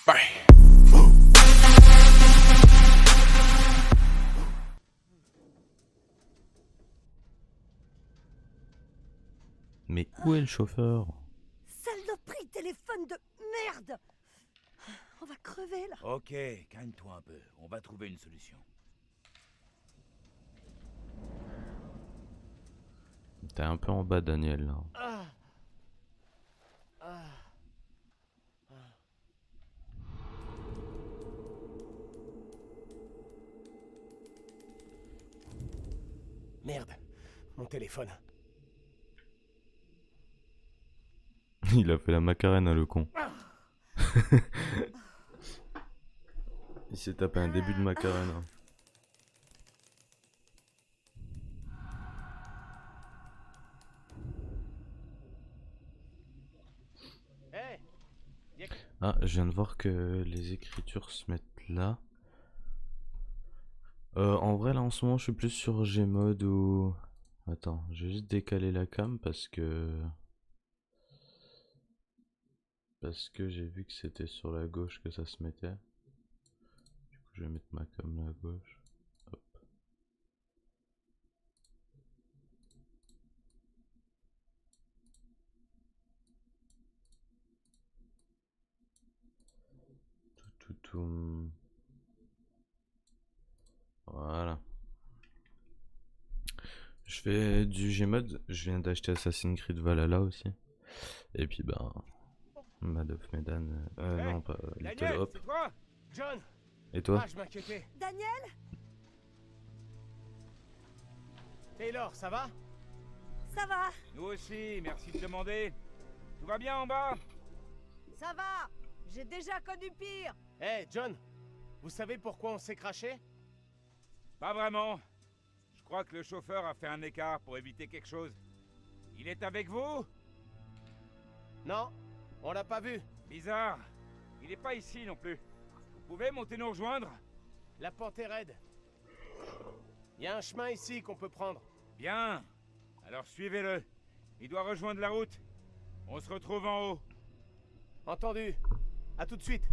Bye. Mais où est le chauffeur? Saloperie de téléphone de merde! On va crever là. Ok, calme-toi un peu. On va trouver une solution. T'es un peu en bas, Daniel, là. Merde, mon téléphone. Il a fait la macarena, le con. Il s'est tapé un début de macarena. Hey, Ah, je viens de voir que les écritures se mettent là. En vrai, là, en ce moment, je suis plus sur Gmod ou... Attends, je vais juste décaler la cam parce que... j'ai vu que c'était sur la gauche que ça se mettait. Du coup, je vais mettre ma cam là à gauche. Hop. Tout. Voilà. Je fais du Gmod. Je viens d'acheter Assassin's Creed Valhalla aussi. Et puis, bah... Mad of Medan. Hey, Non, pas Little Daniel, Hope. c'est toi? John. Et toi? Ah, je m'inquiétais. Daniel? Taylor, ça va? Ça va? Nous aussi, merci de demander. Tout va bien en bas? Ça va! J'ai déjà connu pire! Hey, John. Vous savez pourquoi on s'est craché? Pas vraiment. Je crois que le chauffeur a fait un écart pour éviter quelque chose. Il est avec vous? Non, on l'a pas vu. Bizarre. Il est pas ici non plus. Vous pouvez monter nous rejoindre? La pente est raide. Il y a un chemin ici qu'on peut prendre. Bien. Alors suivez-le. Il doit rejoindre la route. On se retrouve en haut. Entendu. À tout de suite.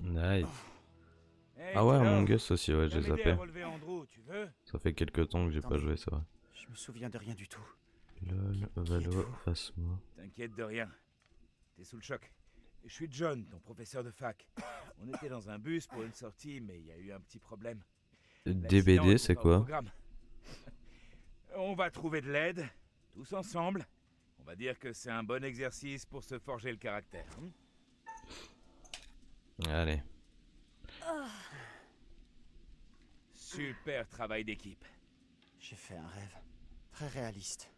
Nice. Hey, Ah ouais, Taylor, Among Us aussi, ouais, viens j'ai m'aider zappé. à relever Andrew, tu veux? Ça fait quelques temps que j'ai pas Attendez. joué, c'est vrai. Je me souviens de rien du tout. Lol, Valo, face-moi. T'inquiète de rien. T'es sous le choc. Je suis John, ton professeur de fac. On était dans un bus pour une sortie, mais il y a eu un petit problème. L'accident DBD, était c'est pas au quoi? programme. On va trouver de l'aide, tous ensemble. On va dire que c'est un bon exercice pour se forger le caractère. Allez. Super travail d'équipe. J'ai fait un rêve. Très réaliste.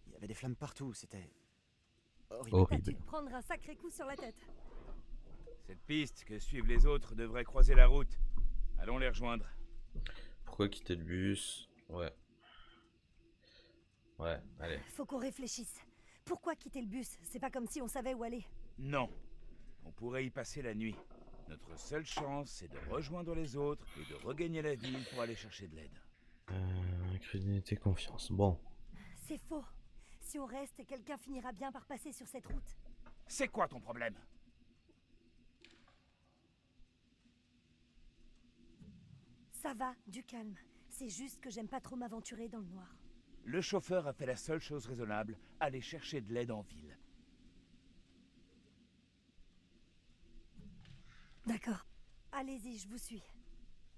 Il y avait des flammes partout, c'était... horrible. T'as Horrible. dû te prendre un sacré coup sur la tête. Cette piste que suivent les autres devrait croiser la route. Allons les rejoindre. Pourquoi quitter le bus? Ouais. Ouais, allez. Faut qu'on réfléchisse. Pourquoi quitter le bus? C'est pas comme si on savait où aller. Non. On pourrait y passer la nuit. Notre seule chance, c'est de rejoindre les autres et de regagner la ville pour aller chercher de l'aide. Crédibilité, confiance. Bon. C'est faux. Si on reste, quelqu'un finira bien par passer sur cette route. C'est quoi ton problème? Ça va, du calme. C'est juste que j'aime pas trop m'aventurer dans le noir. Le chauffeur a fait la seule chose raisonnable, aller chercher de l'aide en ville. D'accord. Allez-y, je vous suis.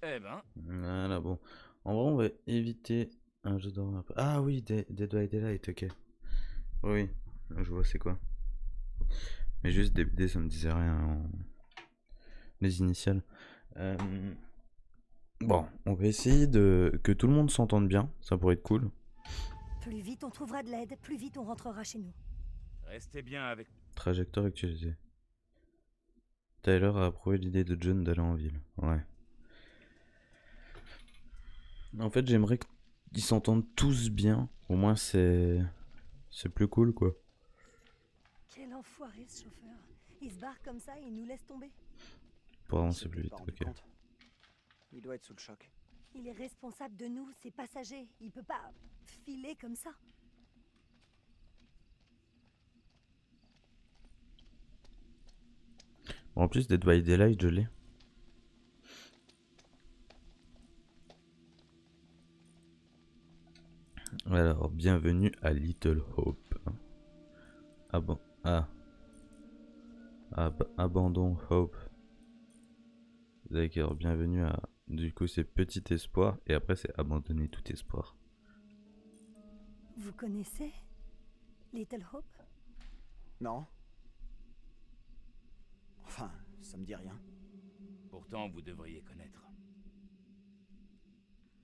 Eh ben, Voilà, bon. En vrai, on va éviter un jeu d'horreur un peu. Ah oui, Dead by Daylight, ok. Oui, je vois c'est quoi. Mais juste DBD, ça me disait rien les initiales. Bon, on va essayer que tout le monde s'entende bien, ça pourrait être cool. Plus vite on trouvera de l'aide, plus vite on rentrera chez nous. restez bien avec... Trajectoire actualisée. Tyler a approuvé l'idée de John d'aller en ville. Ouais. En fait, j'aimerais qu'ils s'entendent tous bien. Au moins, c'est plus cool, quoi. Quel enfoiré ce chauffeur. Il se barre comme ça et il nous laisse tomber. Pour Il avancer s'est plus vite, pas rendu ok. compte. Il doit être sous le choc. Il est responsable de nous, ses passagers. Il peut pas filer comme ça. En plus, Dead by Daylight, je l'ai. Alors, bienvenue à Little Hope. Ah bon, abandon Hope. D'accord, bienvenue à... Du coup, c'est Petit Espoir, et après, c'est abandonner tout espoir. Vous connaissez Little Hope? Non. Enfin, ça me dit rien. Pourtant, vous devriez connaître.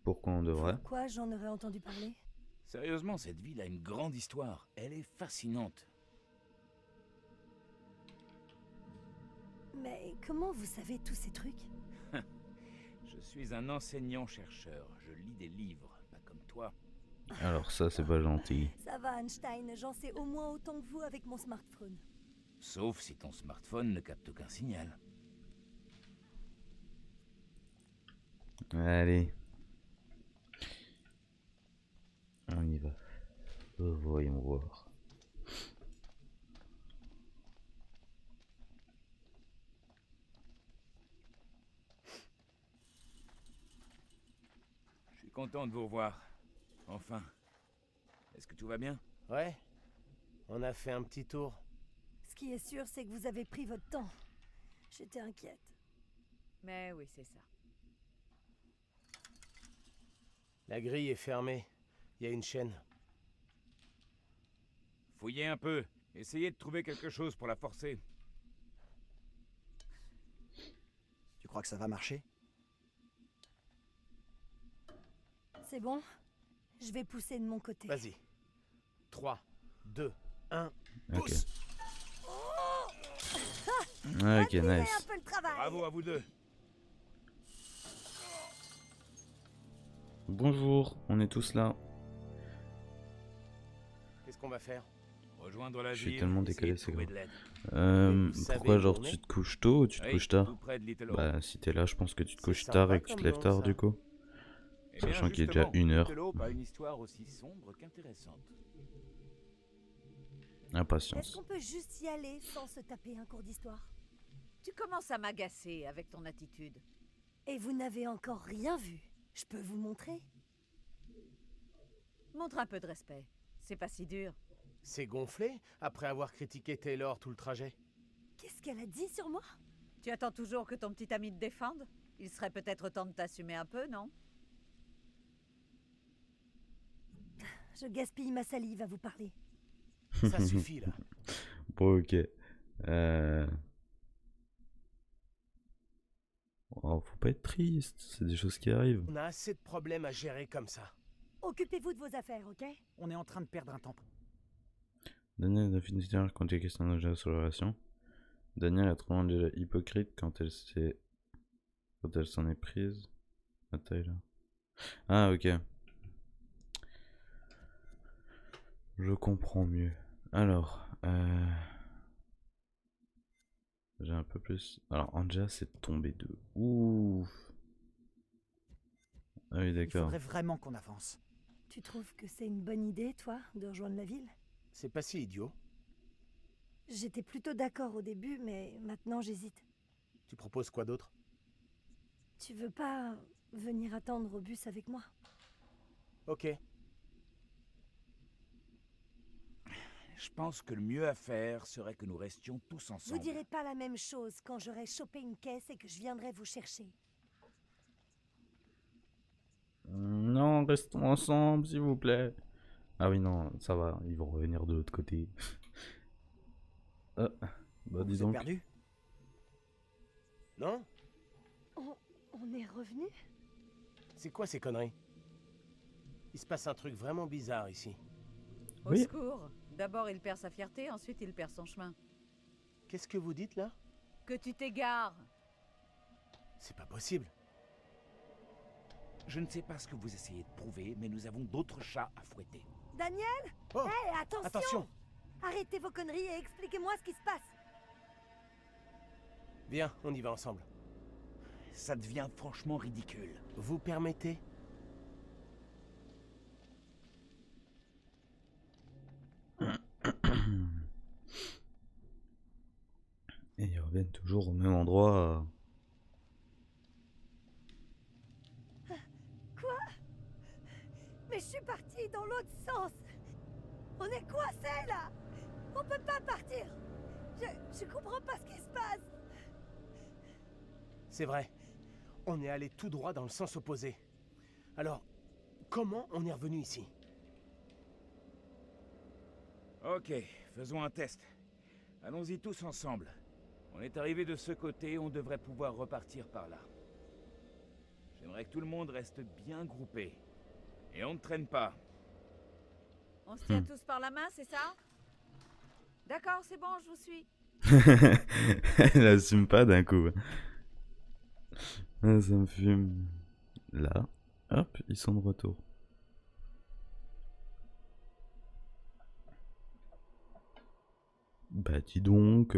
Pourquoi on devrait? Pourquoi j'en aurais entendu parler? Sérieusement, cette ville a une grande histoire. Elle est fascinante. Mais comment vous savez tous ces trucs? Je suis un enseignant-chercheur. Je lis des livres, pas comme toi. Alors ça, c'est pas gentil. Ça va, Einstein, j'en sais au moins autant que vous avec mon smartphone. Sauf si ton smartphone ne capte aucun signal. Allez. On y va. Voyons voir. Je suis content de vous revoir. Enfin. Est-ce que tout va bien? Ouais. On a fait un petit tour. Ce qui est sûr, c'est que vous avez pris votre temps. J'étais inquiète. Mais oui, c'est ça. La grille est fermée. Il y a une chaîne. Fouillez un peu. Essayez de trouver quelque chose pour la forcer. Tu crois que ça va marcher? C'est bon? Je vais pousser de mon côté. Vas-y. 3, 2, 1. Ok. Pousse. Ok, Admirez un nice. peu le travail. Bravo à vous deux. Bonjour, on est tous là. Qu'est-ce qu'on va faire? Rejoindre la Je suis ville. tellement essayer décalé, de c'est trouver grave. de l'aide. vous savez Pourquoi où genre on tu est? te couches tôt ou tu te Oui, couches tard? tout près de Little Hope. Bah si t'es là, je pense que tu te C'est couches sympa tard et que tu comme te lèves nom, tard ça. du coup. Eh bien, Sachant qu'il est déjà justement, 1h. Little Hope a une histoire aussi sombre qu'intéressante. Est-ce Impatience. qu'on peut juste y aller sans se taper un cours d'histoire? Tu commences à m'agacer avec ton attitude. Et vous n'avez encore rien vu. Je peux vous montrer? Montre un peu de respect. C'est pas si dur. C'est gonflé après avoir critiqué Taylor tout le trajet. Qu'est-ce qu'elle a dit sur moi? Tu attends toujours que ton petit ami te défende? Il serait peut-être temps de t'assumer un peu, non? Je gaspille ma salive à vous parler. Ça suffit là. Bon, ok. Oh, faut pas être triste, c'est des choses qui arrivent. On a assez de problèmes à gérer comme ça. Occupez-vous de vos affaires, ok? On est en train de perdre un temps. Daniel a fini quand il y a question déjà sur la relation. Daniel a trouvé déjà hypocrite quand elle s'en est prise. À Tyler. Ah ok. Je comprends mieux. Alors, j'ai un peu plus. Alors Anja s'est tombée de ouf. Ah oui Il d'accord. faudrait vraiment qu'on avance. Tu trouves que c'est une bonne idée, toi, de rejoindre la ville? C'est pas si idiot. J'étais plutôt d'accord au début, mais maintenant j'hésite. Tu proposes quoi d'autre? Tu veux pas venir attendre au bus avec moi? Ok. Je pense que le mieux à faire serait que nous restions tous Vous ensemble. direz pas la même chose quand j'aurai chopé une caisse et que je viendrai vous chercher. Non, restons ensemble s'il vous plaît. Ah oui non, ça va, ils vont revenir de l'autre côté. Bah dis Vous êtes donc. perdu? Non? On est revenu? C'est quoi ces conneries? Il se passe un truc vraiment bizarre ici. Au Oui. secours. D'abord, il perd sa fierté, ensuite il perd son chemin. Qu'est-ce que vous dites là? Que tu t'égares. C'est pas possible. Je ne sais pas ce que vous essayez de prouver, mais nous avons d'autres chats à fouetter. Daniel? Oh! Hé, attention! Attention! Arrêtez vos conneries et expliquez-moi ce qui se passe. Viens, on y va ensemble. Ça devient franchement ridicule. Vous permettez? Et il revient revienne toujours au même endroit. Quoi? Mais je suis partie dans l'autre sens. On est coincés là. On peut pas partir. Je comprends pas ce qui se passe. C'est vrai. On est allé tout droit dans le sens opposé. Alors, comment on est revenu ici? Ok, faisons un test. Allons-y tous ensemble. On est arrivé de ce côté, on devrait pouvoir repartir par là. J'aimerais que tout le monde reste bien groupé. Et on ne traîne pas. On se tient tous par la main, c'est ça? D'accord, c'est bon, je vous suis. Elle assume pas d'un coup. Ah, ça me fume. Là, hop, ils sont de retour. Bah dis donc.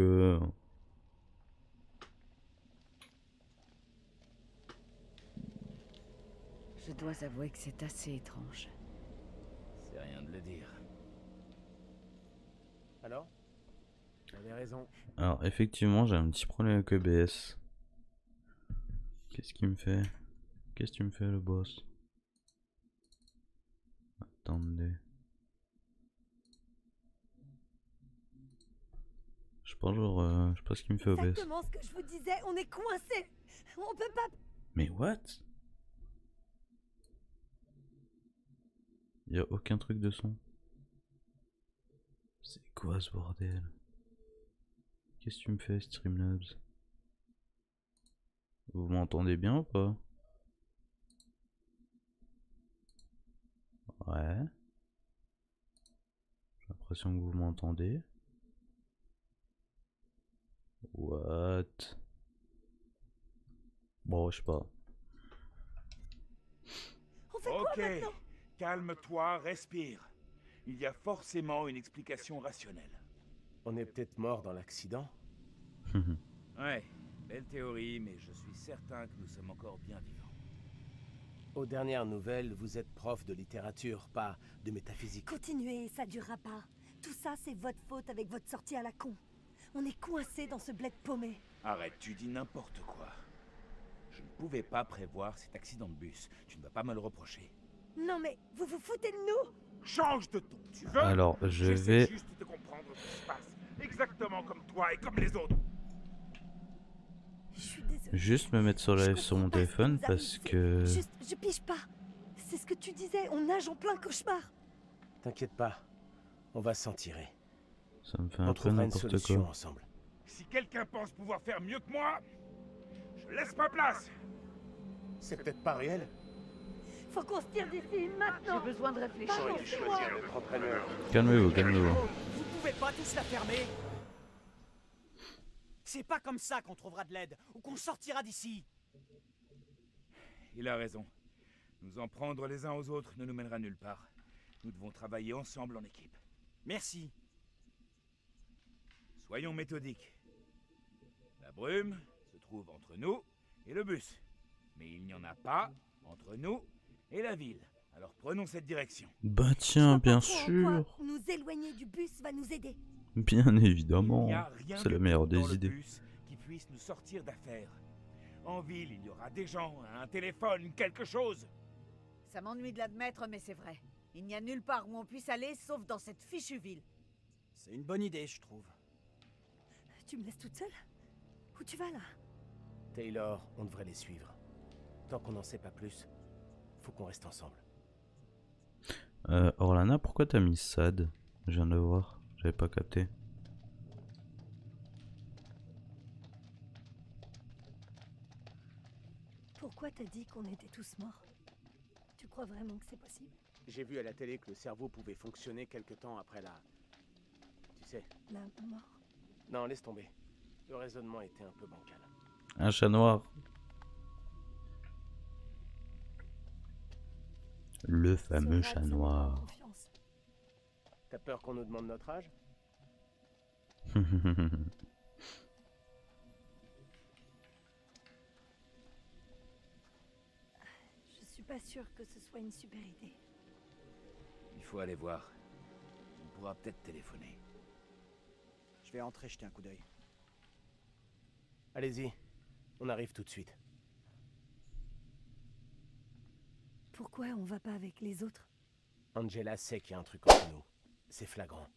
Je dois avouer que c'est assez étrange. C'est rien de le dire. Alors? J'avais raison. Alors effectivement, j'ai un petit problème avec EBS. Qu'est-ce qu'il me fait? Qu'est-ce que tu me fais, le boss? Attendez. Je pense genre, je sais pas ce qu'il me fait OBS. Exactement ce que je vous disais. On est coincés. On peut pas. Mais what? Y a aucun truc de son. C'est quoi ce bordel? Qu'est-ce que tu me fais, Streamlabs? Vous m'entendez bien ou pas? Ouais. J'ai l'impression que vous m'entendez. What? Bon, je sais pas. On fait quoi Ok, maintenant? calme-toi, respire. Il y a forcément une explication rationnelle. On est peut-être mort dans l'accident? Ouais, belle théorie, mais je suis certain que nous sommes encore bien vivants. Aux dernières nouvelles, vous êtes prof de littérature, pas de métaphysique. Continuez, ça durera pas. Tout ça, c'est votre faute avec votre sortie à la con. On est coincés dans ce bled paumé. Arrête, tu dis n'importe quoi. Je ne pouvais pas prévoir cet accident de bus. Tu ne vas pas me le reprocher. Non mais, vous vous foutez de nous? Change de ton, tu veux? Alors, je J'essaie vais juste de comprendre ce qui se passe. Exactement comme toi et comme les autres. Je suis désolée. juste me mettre sur Je live sur comprends mon pas ce qui téléphone nous arrive, parce c'est que... Juste, je pige pas. C'est ce que tu disais, on nage en plein cauchemar. T'inquiète pas, on va s'en tirer. ça me fait On un peu trouvera une n'importe solution quoi. ensemble. Si quelqu'un pense pouvoir faire mieux que moi, je laisse ma place. C'est peut-être pas réel. Faut qu'on se tire d'ici, maintenant. J'ai besoin de réfléchir. Pardon, c'est moi. Calmez-vous, calmez-vous. Vous pouvez pas tous la fermer. C'est pas comme ça qu'on trouvera de l'aide, ou qu'on sortira d'ici. Il a raison. Nous en prendre les uns aux autres ne nous mènera nulle part. Nous devons travailler ensemble en équipe. Merci. Soyons méthodiques. La brume se trouve entre nous et le bus. Mais il n'y en a pas entre nous et la ville. Alors prenons cette direction. Bah Je tiens, vois pas bien trop en sûr. quoi nous éloigner du bus va nous aider. Bien Il évidemment. n'y a rien C'est du la meilleure tout dans des le idées. bus qui puisse nous sortir d'affaire. En ville, il y aura des gens, un téléphone, quelque chose. Ça m'ennuie de l'admettre, mais c'est vrai. Il n'y a nulle part où on puisse aller, sauf dans cette fichue ville. C'est une bonne idée, je trouve. Tu me laisses toute seule? Où tu vas là? Taylor, on devrait les suivre. Tant qu'on n'en sait pas plus, faut qu'on reste ensemble. Orlana, pourquoi t'as mis SAD? Je viens de le voir, j'avais pas capté. Pourquoi t'as dit qu'on était tous morts? Tu crois vraiment que c'est possible? J'ai vu à la télé que le cerveau pouvait fonctionner quelque temps après la... Tu sais... La mort? Non, laisse tomber. Le raisonnement était un peu bancal. Un chat noir. Le fameux C'est chat vrai que ça me rend noir. confiance. T'as peur qu'on nous demande notre âge? Je suis pas sûre que ce soit une super idée. Il faut aller voir. On pourra peut-être téléphoner. Je vais entrer jeter un coup d'œil. Allez-y, on arrive tout de suite. Pourquoi on va pas avec les autres? Angela sait qu'il y a un truc entre nous. C'est flagrant.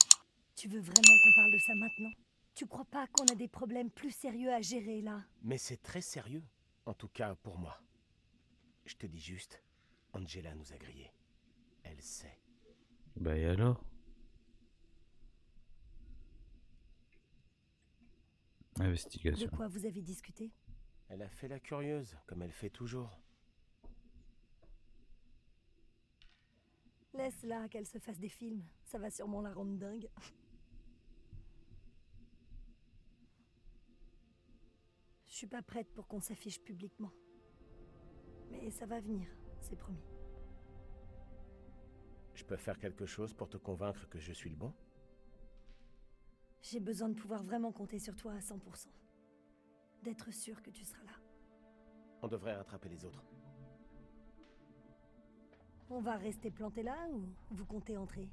Tu veux vraiment qu'on parle de ça maintenant? Tu crois pas qu'on a des problèmes plus sérieux à gérer là? Mais c'est très sérieux. En tout cas, pour moi. Je te dis juste, Angela nous a grillés. Elle sait. Bah et alors? De Investigation. quoi vous avez discuté? Elle a fait la curieuse, comme elle fait toujours. Laisse-la qu'elle se fasse des films. Ça va sûrement la rendre dingue. Je suis pas prête pour qu'on s'affiche publiquement. Mais ça va venir, c'est promis. Je peux faire quelque chose pour te convaincre que je suis le bon? J'ai besoin de pouvoir vraiment compter sur toi à 100%. D'être sûr que tu seras là. On devrait rattraper les autres. On va rester planté là ou vous comptez entrer?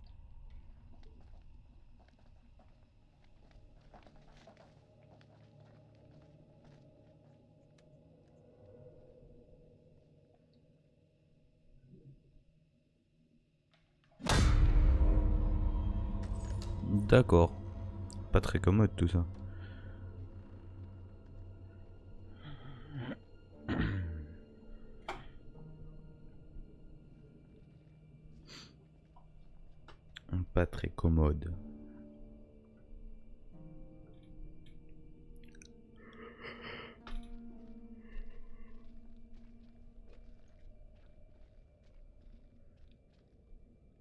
D'accord. Pas très commode tout ça. Pas très commode.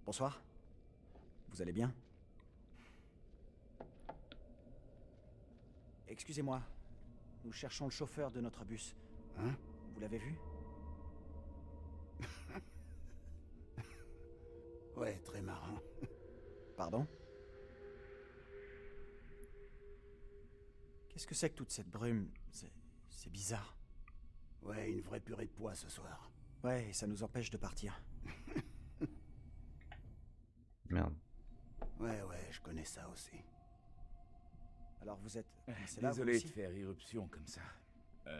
Bonsoir. Vous allez bien? Excusez-moi. Nous cherchons le chauffeur de notre bus. Hein? Vous l'avez vu? Ouais, très marrant. Pardon? Qu'est-ce que c'est que toute cette brume? C'est bizarre. Ouais, une vraie purée de pois ce soir. Ouais, et ça nous empêche de partir. Merde. Ouais, je connais ça aussi. Alors vous êtes... c'est là, vous Désolé de aussi faire irruption comme ça.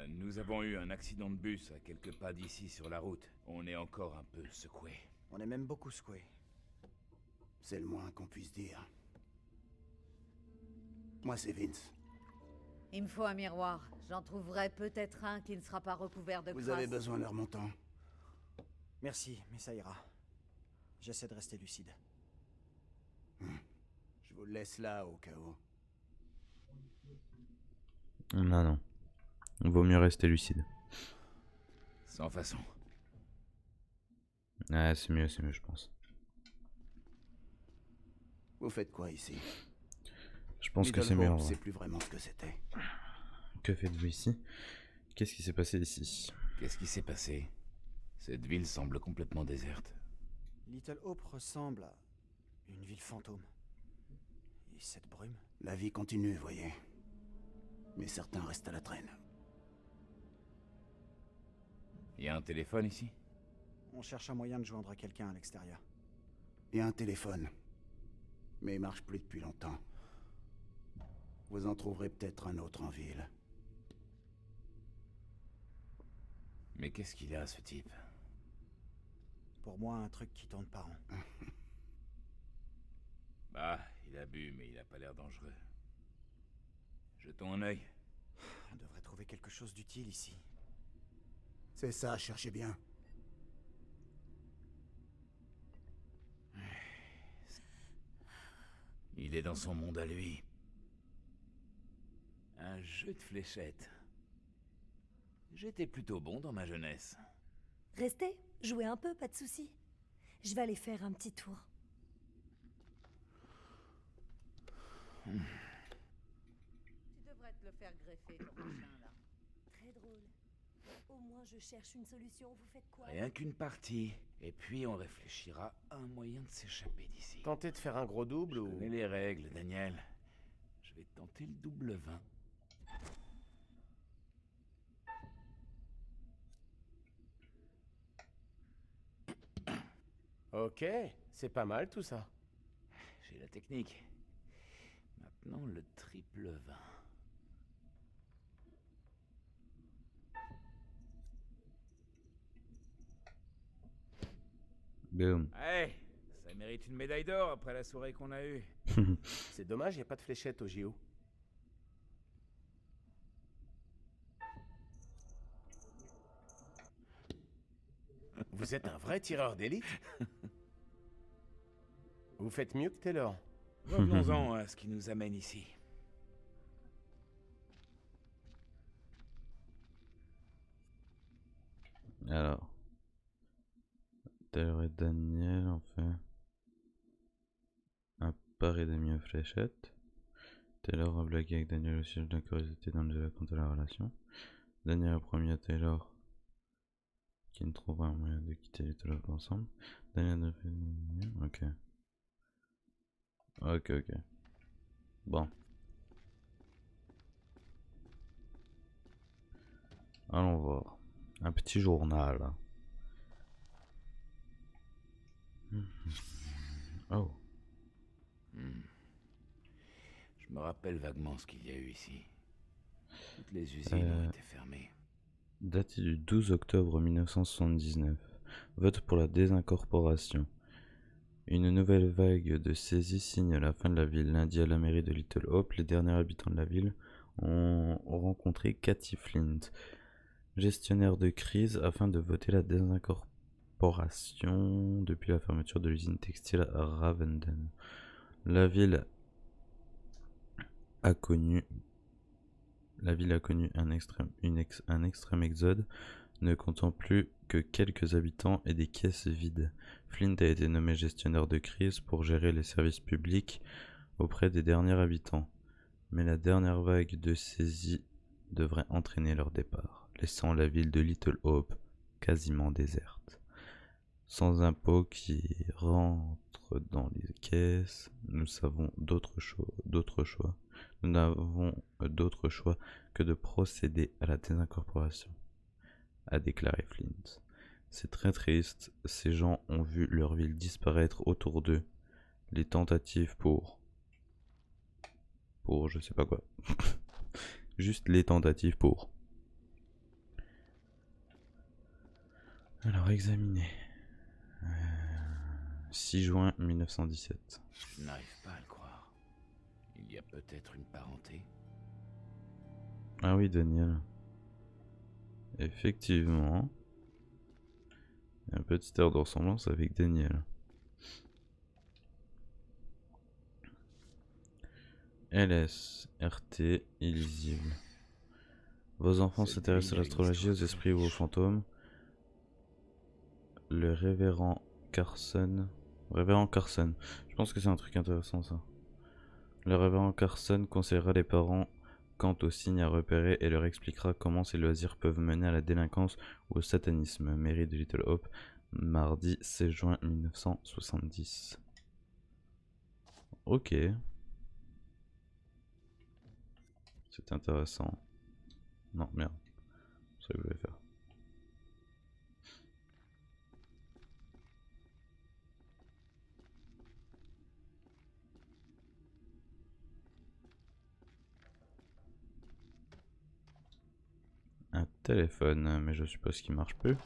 Nous avons eu un accident de bus à quelques pas d'ici sur la route. On est encore un peu secoués. On est même beaucoup secoués. C'est le moins qu'on puisse dire. Moi, c'est Vince. Il me faut un miroir. J'en trouverai peut-être un qui ne sera pas recouvert de Vous crasse. avez besoin d'un remontant? Merci, mais ça ira. J'essaie de rester lucide. Je vous le laisse là, au cas où. Non. Il vaut mieux rester lucide. Sans façon. Ouais, c'est mieux, je pense. Vous faites quoi ici? Je pense que Little c'est mieux. en Hope, vrai. c'est plus vraiment ce que c'était. Que faites-vous ici? Qu'est-ce qui s'est passé ici? Qu'est-ce qui s'est passé? Cette ville semble complètement déserte. Little Hope ressemble à une ville fantôme. Et cette brume? La vie continue, voyez. Mais certains restent à la traîne. Il y a un téléphone ici? On cherche un moyen de joindre quelqu'un à l'extérieur. Il y a un téléphone. Mais il marche plus depuis longtemps. Vous en trouverez peut-être un autre en ville. Mais qu'est-ce qu'il a, ce type? Pour moi, un truc qui tourne par an. Bah, il a bu, mais il a pas l'air dangereux. Jetons un œil. On devrait trouver quelque chose d'utile ici. C'est ça, cherchez bien. Il est dans son monde à lui. Un jeu de fléchettes. J'étais plutôt bon dans ma jeunesse. Restez, jouez un peu, pas de soucis. Je vais aller faire un petit tour. Tu devrais te le faire greffer, ton machin, là. Très drôle. Au moins, je cherche une solution. Vous faites quoi? Rien qu'une partie. Et puis on réfléchira à un moyen de s'échapper d'ici. Tentez de faire un gros double Je ou... connais les règles, Daniel. Je vais tenter le double 20. Ok, c'est pas mal tout ça. J'ai la technique. Maintenant le triple 20. Boom. Ouais, ça mérite une médaille d'or après la soirée qu'on a eue. C'est dommage, il n'y a pas de fléchette au JO. Vous êtes un vrai tireur d'élite. Vous faites mieux que Taylor. Revenons-en à ce qui nous amène ici. Alors, Taylor et Daniel ont fait un pari d'amis aux fléchettes. Taylor a blagué avec Daniel au sujet de la curiosité d'Angela quant à la relation. Daniel a promis à Taylor qu'il ne trouvera un moyen de quitter les Tolop ensemble. Daniel a fait... Ok. Ok. Bon. Allons voir. Un petit journal. Oh. Je me rappelle vaguement ce qu'il y a eu ici. Toutes les usines ont été fermées. Daté du 12 octobre 1979. Vote pour la désincorporation. Une nouvelle vague de saisies signe la fin de la ville. Lundi à la mairie de Little Hope, les derniers habitants de la ville ont rencontré Cathy Flint, gestionnaire de crise, afin de voter la désincorporation depuis la fermeture de l'usine textile à Ravenden. La ville a connu un extrême exode, ne comptant plus que quelques habitants et des caisses vides. Flint a été nommé gestionnaire de crise pour gérer les services publics auprès des derniers habitants. Mais la dernière vague de saisie devrait entraîner leur départ, laissant la ville de Little Hope quasiment déserte. Sans impôts qui rentrent dans les caisses, nous n'avons d'autre choix que de procéder à la désincorporation, a déclaré Flint. C'est très triste, ces gens ont vu leur ville disparaître autour d'eux. Les tentatives pour je sais pas quoi. Juste les tentatives pour. Alors, examiner. 6 juin 1917. Je n'arrive pas à le croire. Il y a peut-être une parenté. Ah oui, Daniel. Effectivement. Il y a un petit air de ressemblance avec Daniel. LS, RT, illisible. Vos enfants s'intéressent à l'astrologie, aux esprits ou aux fantômes. Le révérend Carson. Je pense que c'est un truc intéressant ça. Le révérend Carson conseillera les parents quant aux signes à repérer et leur expliquera comment ces loisirs peuvent mener à la délinquance ou au satanisme. Mairie de Little Hope, mardi 16 juin 1970. Ok. C'est intéressant. Non, merde. C'est ça que je voulais faire. Un téléphone, mais je suppose qu'il marche plus.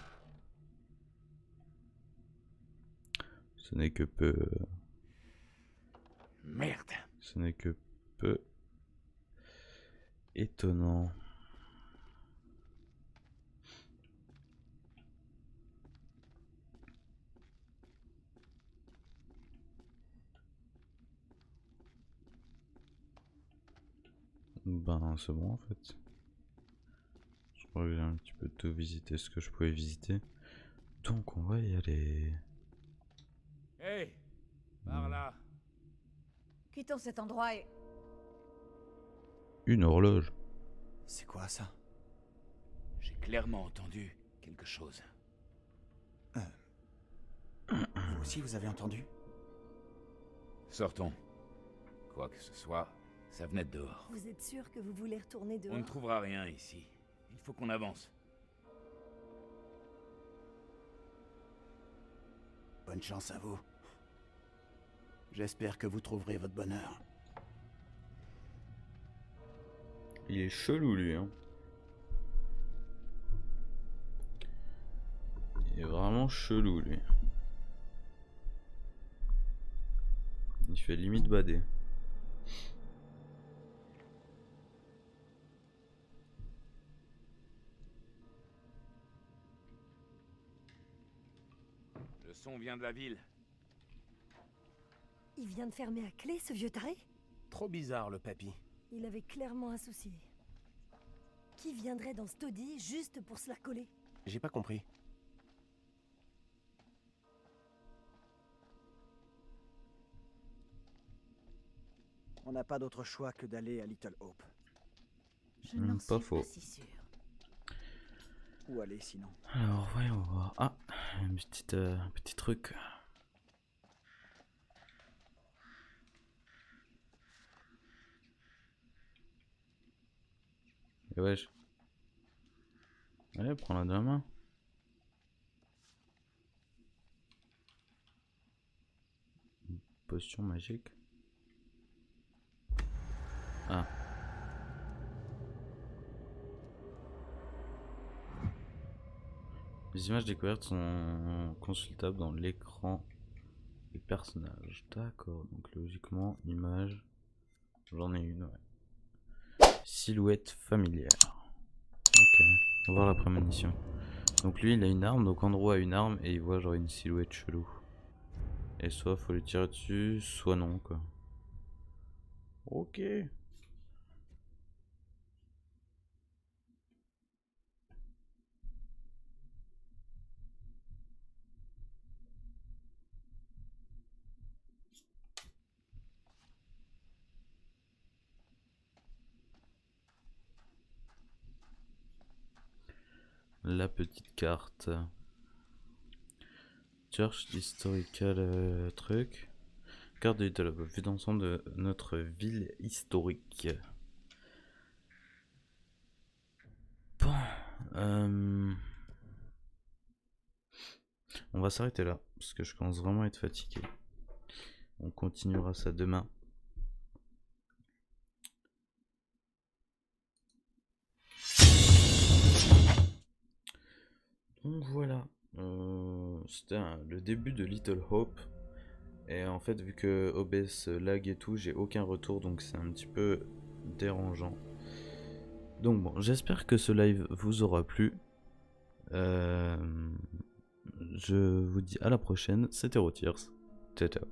Ce n'est que peu... Merde. Ce n'est que peu... étonnant. Ben c'est bon en fait. Je crois que j'ai un petit peu tout visité ce que je pouvais visiter. Donc on va y aller. Hey, par là. Quittons cet endroit et... Une horloge. C'est quoi ça? J'ai clairement entendu quelque chose. Vous aussi, vous avez entendu? Sortons. Quoi que ce soit, ça venait de dehors. Vous êtes sûr que vous voulez retourner dehors? On ne trouvera rien ici. Il faut qu'on avance. Bonne chance à vous. J'espère que vous trouverez votre bonheur. Il est chelou lui hein. Il est vraiment chelou lui. il fait limite badé. Le son vient de la ville. Il vient de fermer à clé, ce vieux taré? Trop bizarre, le papy. Il avait clairement un souci. Qui viendrait dans ce taudis juste pour se la coller? J'ai pas compris. On n'a pas d'autre choix que d'aller à Little Hope. Je n'en Pas suis faux. pas si sûre. Où aller sinon? Alors voyons voir. Ah, un petit truc. Et wesh. Allez, prends-la de la main. Potion magique. Ah. Les images découvertes sont consultables dans l'écran des personnages. D'accord, donc logiquement, image. J'en ai une, ouais. Silhouette familière. Ok, on va voir la prémonition. Donc lui, il a une arme, donc Andrew a une arme et il voit genre une silhouette chelou. Et soit faut lui tirer dessus, soit non, quoi. Ok. La petite carte. Church historical truc. Carte de Little Hope, vue d'ensemble de notre ville historique. Bon, on va s'arrêter là parce que je commence vraiment à être fatigué. On continuera ça demain. Donc voilà, c'était le début de Little Hope. Et en fait, vu que OBS lag et tout, j'ai aucun retour, donc c'est un petit peu dérangeant. Donc bon, j'espère que ce live vous aura plu. Je vous dis à la prochaine, c'était Rotiers. Ciao ciao.